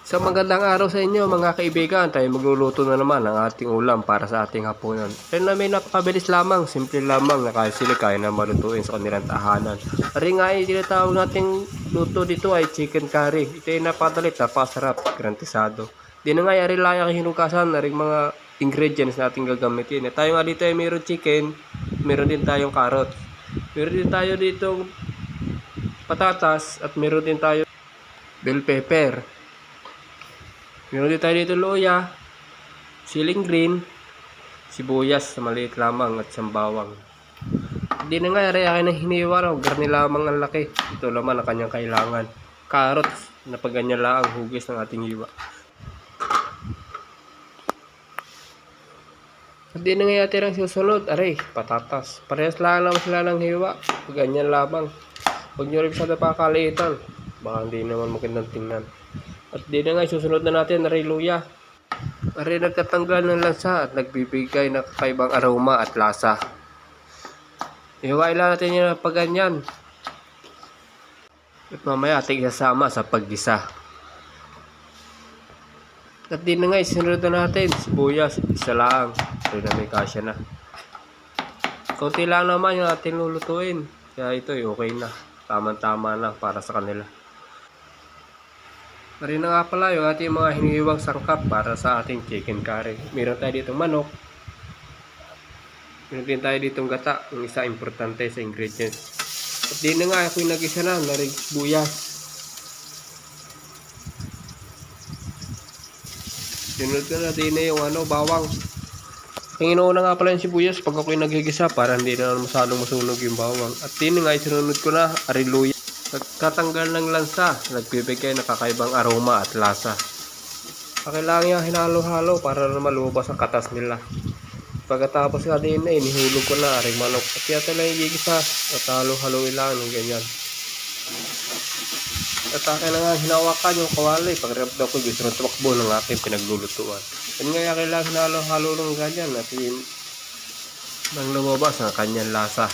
Sa magandang araw sa inyo mga kaibigan, tayo magluluto na naman ng ating ulam para sa ating hapunan. Pero na may napakabilis lamang, simple lamang na kahit sila kaya na malutuin sa kanilang tahanan. Ari nga ay tinatawag nating luto dito ay chicken curry. Ito ay napakadali, napakasarap, garantisado. Di na nga ay ari lang ang hinugasan na ring mga ingredients natin gagamitin. Tayo nga dito ay mayroon chicken, mayroon din tayong carrot. Meron din tayo dito patatas at meron din tayo bell pepper. Meron din tayo dito luya, siling green, sibuyas na maliit lamang at sambawang. Hindi na nga rin akin na hiniwa raw, garni lamang ang laki. Ito naman ang kanyang kailangan. Carrots na pagganyan lang ang hugis ng ating hiwa. Hindi na nga yata ang susunod, aray, patatas. Parehas lang naman sila ng hiwa, pagganyan lamang. Huwag nyo rin sa napakaliitan, baka hindi naman magandang tingnan. At di na nga, susunod na natin na luya. Ari nagtatanggal ng lansa at nagbibigay ng kakaibang aroma at lasa. Ihiwain lang natin yung pagganyan. At mamaya ating isasama sa paggisa. At di na nga, isunod na natin sibuyas, isa lang. Ito na may kasya na. Kunti lang naman yung ating lulutuin. Kaya ito okay na. Tama-tama na para sa kanila. Marin na nga pala yung ating mga hinihiwang sangkap para sa ating chicken curry. Meron tayo dito manok. Meron din tayo dito gata, yung isa importante sa ingredients. At di na nga ako yung nag-isa na, narig buyas. Sinunod ko na din na yung bawang. Ang inuuna nga pala yung sibuyas pag ako yung nagigisa para hindi na masyadong masunog yung bawang. At di na nga isunod ko na ariluya. Nagtatanggal ng lansa, nagbibigay ng kakaibang aroma at lasa. Kailangan yung hinalo-halo para na malubas ang katas nila. Pagkatapos nga din ay nihulog ko na aring manok. At yata lang yung gigisa at halo-haloin lang ng ganyan. At akin na nga hinawakan yung kawali. Pagkatapos ko gusto ng tumakbo ng aking pinaglulutuan. Yan nga kailangan hinalo-halo ng ganyan at yun nang lumabas ang kanyang lasa.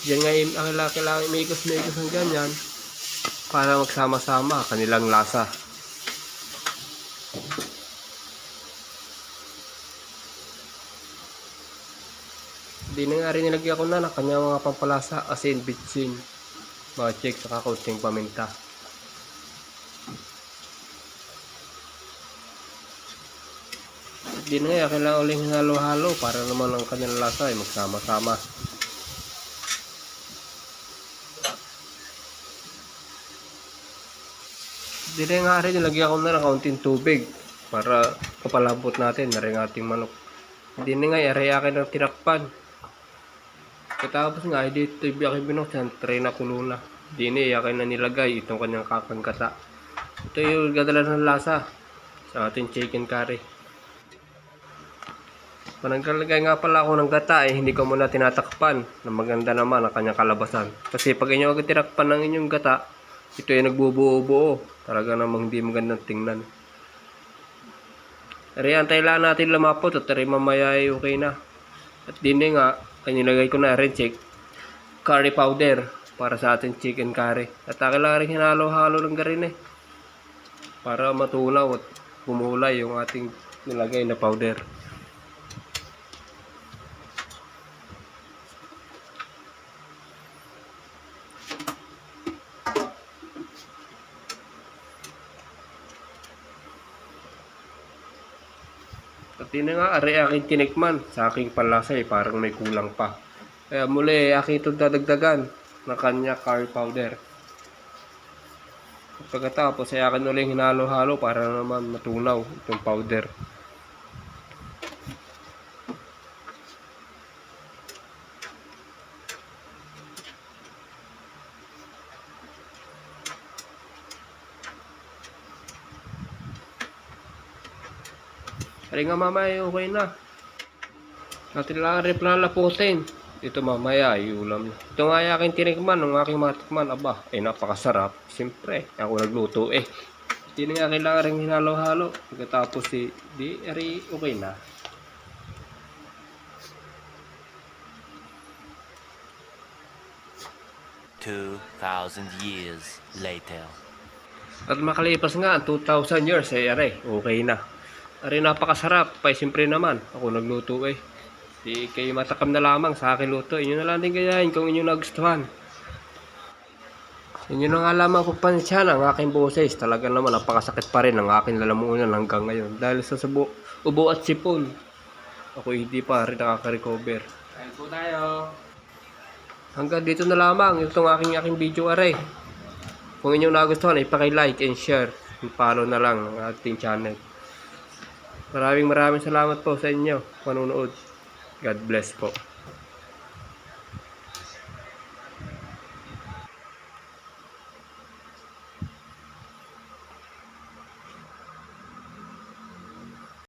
Yan nga ang kailangan imikos-mikos ng ganyan para magsama-sama kanilang lasa. Hindi na nga rin nilagyan ko na ng kanyang mga pampalasa, asin, bitsin, bachik, saka kaunting paminta. Hindi na nga kailangan uling hinalo-halo para naman ang kanyang lasa ay magsama-sama. Hindi na nga rin nilagyan ko na ng kaunting tubig para kapalabot natin na rin ating manok. Hindi na nga i-akin ng tinakpan. Katapos nga dito yung aking binuksan, tray na kulo na. Hindi na akin na nilagay itong kanyang kakangkata. Ito yung gadala ng lasa sa ating chicken curry. Kung naglalagay nga pala ako ng gata hindi ko muna tinatakpan na maganda naman ang kanyang kalabasan. Kasi pag inyo agad tinakpan ng inyong gata, ito yung nagbubuo-buo. Talaga namang hindi magandang tingnan. Antay lang natin lumapot at mamaya ay okay na. At din nga, ay nilagay ko na rin curry powder para sa ating chicken curry. At kailangan rin hinalo-halo ng garin para matunaw at gumulay yung ating nilagay na powder. At yun na nga, ari aking tinikman sa aking palasa parang may kulang pa. Kaya muli, aking itong dadagdagan ng kanya curry powder. At pagkatapos ay akin uling hinalo-halo para naman matunaw itong powder. Ari nga mamaya okay na. Natin lang rin lalaputin. Ito mamaya ay ulam na. Ito nga ay aking tinikman, ng aking matikman. Aba, ay napakasarap. Siyempre, ako nagluto Hindi na nga kailangan rin hinalo-halo. Pagkatapos di ari okay na. 2,000 years later. At makalipas nga ang 2,000 years, aray, okay na. Aray, napakasarap. Siyempre naman, ako nagluto Di kayo matakam na lamang sa akin luto. Inyo na lang din gayahin kung inyo nagustuhan. Inyo na nga lamang papansyan ang aking boses. Talaga naman, napakasakit pa rin ang aking lalamunan hanggang ngayon. Dahil sa ubo at sipon, ako hindi pa rin nakaka-recover. Kain po tayo. Hanggang dito na lamang itong aking video aray. Kung inyong nagustuhan, ipaki-like and share. Follow na lang ang ating channel. Maraming salamat po sa inyo, manunood. God bless po.